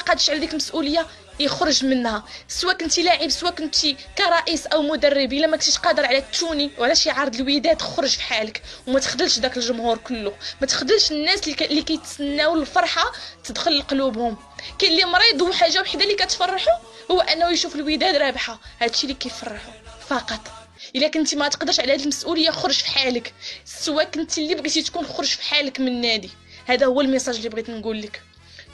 قادش على ديك المسؤوليه يخرج منها، سواء كنتي لاعب سواء كنتي كرئيس او مدرب. الا ما كنتيش قادر على التوني وعلى شي عرض الوداد خرج في حالك وما تخذلش داك الجمهور كله، ما تخذلش الناس اللي كيتسناو الفرحه تدخل لقلوبهم. كاين اللي مريض وحاجه وحده اللي كتفرحو هو انه يشوف الوداد رابحه، هادشي اللي كيفرحو فقط. الا كنتي ما تقدرش على هذه المسؤوليه خرج في حالك، سواء كنتي اللي بغيتي تكون خرج في حالك من النادي. هذا هو الميساج اللي بغيت نقول لك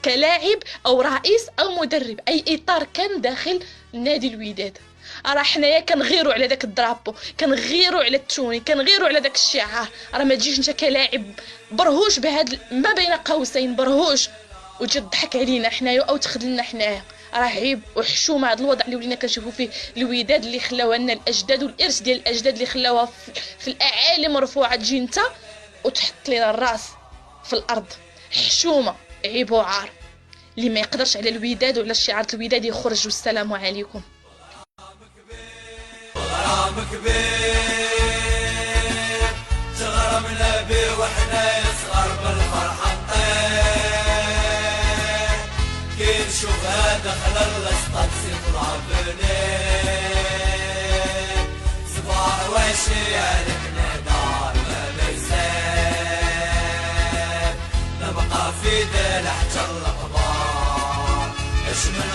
كلاعب او رئيس او مدرب، اي اطار كان داخل نادي الوداد. راه حنايا كنغيروا على داك الدرابو، كنغيروا على التوني، كنغيروا على داك الشعار. راه ما تجيش انت كلاعب برهوش بهاد ما بين قوسين برهوش وتجي تضحك علينا حنايا او تخذلنا حنايا. راه عيب وحشومه هذا الوضع اللي ولينا كنشوفوا فيه الوداد اللي خلاوها لنا الاجداد والارث ديال الاجداد اللي خلاوها في الاعالي مرفوعه، تجي انت وتحط لنا الراس في الارض. حشومه، عيب وعار. اللي ما يقدرش على الوداد وعلى شعار الوداد يخرج. والسلام عليكم. غرام كبير تغرمنا بيه وحنا يصغر بالفرحة نطير، كي نشوفها دخل الاسطات سيطلع بنين، صباح واشي عليك نهدار ما بيزيد، نبقى في دلع حتى القمر اش من